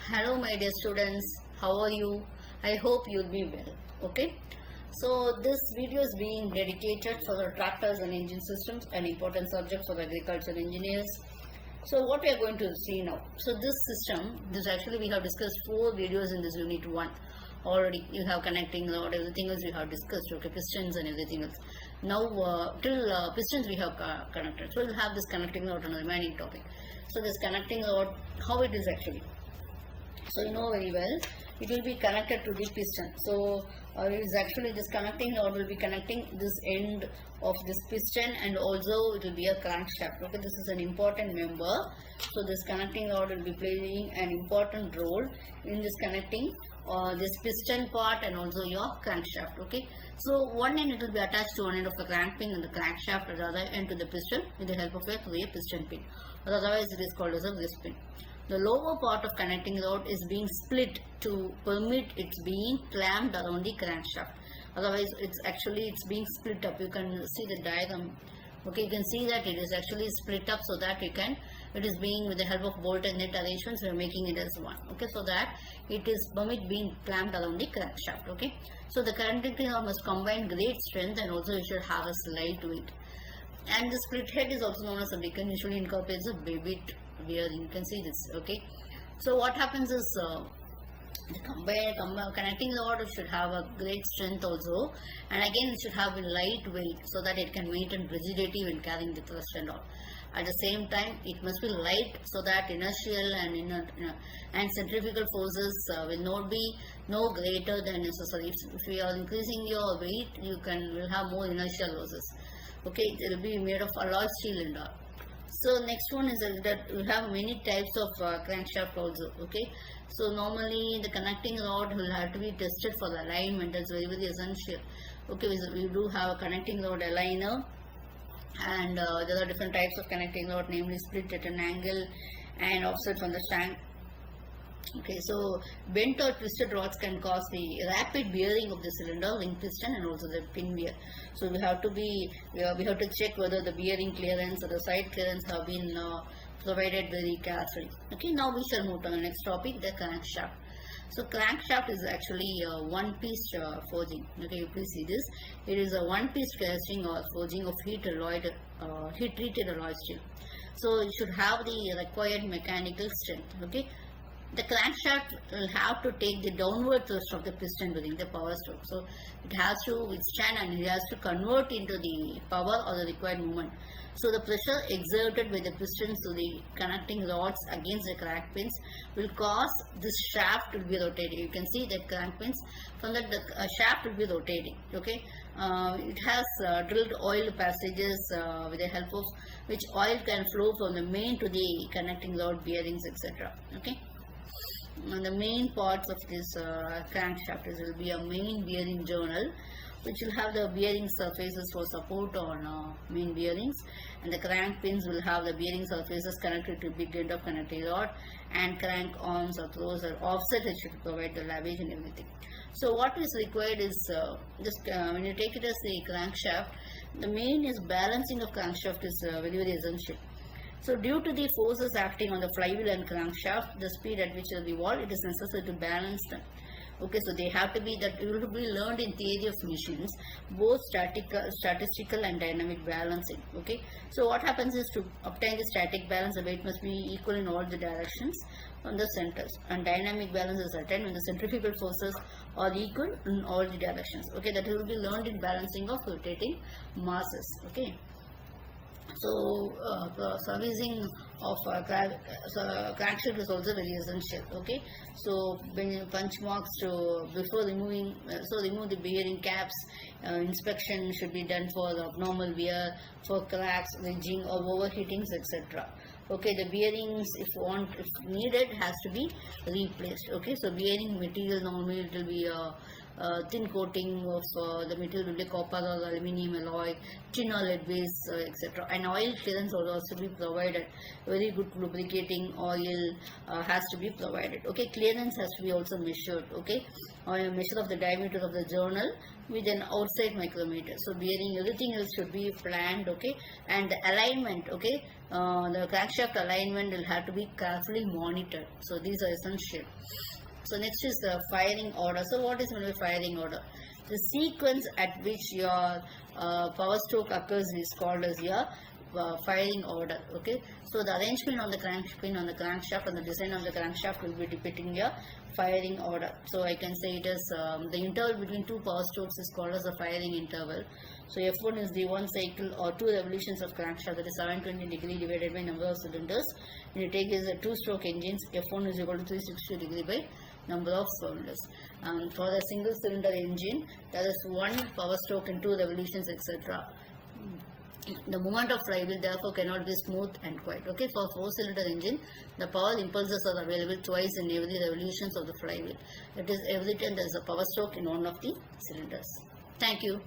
Hello my dear students, how are you? I hope you'll be well. Okay, so this video is being dedicated for the tractors and engine systems, an important subject for the agricultural engineers. So what we are going to see now, so this system, this actually we have discussed 4 videos in this unit 1 already. You have connecting rod, everything else we have discussed, okay, pistons and everything else. Now till pistons we have connected, so we'll have this connecting rod on the remaining topic. So this connecting rod, how it is actually, so you know very well it will be connected to the piston. So it is actually this connecting rod will be connecting this end of this piston, and also it will be a crankshaft. Okay, this is an important member. So this connecting rod will be playing an important role in this connecting this piston part and also your crankshaft. Okay, so one end it will be attached to one end of the crank pin and the crankshaft, and the other end to the piston with the help of a 3 piston pin, or otherwise it is called as a wrist pin. The lower part of connecting rod is being split to permit its being clamped around the crankshaft. Otherwise, it's being split up. You can see the diagram. Okay, you can see that it is actually split up so that it is being with the help of bolt and nut arrangements, we are making it as one. Okay, so that it is permit being clamped around the crankshaft. Okay, so the connecting rod must combine great strength, and also it should have a slight weight. And the split head is also known as a beacon, usually incorporates a bit bearing. You can see this. Okay, so what happens is the connecting rod should have a great strength also, and again it should have a light weight so that it can maintain rigidity when carrying the thrust and all. At the same time, it must be light so that inertial and centrifugal forces will not be no greater than necessary. If you are increasing your weight, will have more inertial losses. Okay, it will be made of alloy steel and all. So next one is that we have many types of crankshaft also. Okay, so normally the connecting rod will have to be tested for the alignment. That's very essential. Okay, we do have a connecting rod aligner, and there are different types of connecting rod, namely split at an angle and offset from the shank. Okay, so bent or twisted rods can cause the rapid bearing of the cylinder, ring piston, and also the pin bear. So we have to check whether the bearing clearance or the side clearance have been provided very carefully. Okay, now we shall move to the next topic, the crankshaft. So crankshaft is actually a one-piece forging. Okay, you please see this. It is a one-piece casting or forging of heat-treated alloy steel. So it should have the required mechanical strength. Okay. The crankshaft will have to take the downward thrust of the piston during the power stroke. So it has to withstand and it has to convert into the power or the required movement. So the pressure exerted by the pistons to the connecting rods against the crank pins will cause this shaft to be rotating. You can see that crank pins from that the shaft will be rotating. Okay, it has drilled oil passages with the help of which oil can flow from the main to the connecting rod bearings, etc. Okay. The main parts of this crankshaft will be a main bearing journal, which will have the bearing surfaces for support on main bearings, and the crank pins will have the bearing surfaces connected to big end of connecting rod, and crank arms or throws or offset that should provide the lavage and everything. So what is required is when you take it as the crankshaft, the main is balancing of crankshaft is very essential. So due to the forces acting on the flywheel and crankshaft, the speed at which they revolve, it is necessary to balance them. Okay, so they have to be that it will be learned in theory of machines, both statistical and dynamic balancing. Okay, so what happens is to obtain the static balance, the weight must be equal in all the directions on the centers, and dynamic balance is attained when the centrifugal forces are equal in all the directions. Okay, that will be learned in balancing of rotating masses. Okay. So the servicing of crankshaft is also very essential. Okay, so when you punch marks to before removing, remove the bearing caps. Inspection should be done for the abnormal wear, for cracks, ridging, or overheatings, etc. Okay, the bearings, if needed, has to be replaced. Okay, so bearing material normally it will be thin coating of the material will be copper or aluminium alloy, tin or lead base, etc. And oil clearance will also be provided. Very good lubricating oil has to be provided. Okay, clearance has to be also measured. Okay, or a measure of the diameter of the journal with an outside micrometer. So bearing everything else should be planned. Okay, and the alignment. Okay, the crankshaft alignment will have to be carefully monitored. So these are essential. So next is the firing order. So what is going to be firing order? The sequence at which your power stroke occurs is called as your firing order. Okay, so the arrangement on the crank pin on the crankshaft and the design of the crankshaft will be depicting your firing order. So I can say it is the interval between two power strokes is called as the firing interval. So F1 is the one cycle or two revolutions of crankshaft, that is 720 degree divided by number of cylinders. When you take is a two-stroke engines, F1 is equal to 360 degree by number of cylinders. For the single cylinder engine, there is one power stroke and two revolutions, etc. The movement of flywheel therefore cannot be smooth and quiet. Okay, for 4-cylinder engine, the power impulses are available twice in every revolutions of the flywheel. That is, every time there is a power stroke in one of the cylinders. Thank you.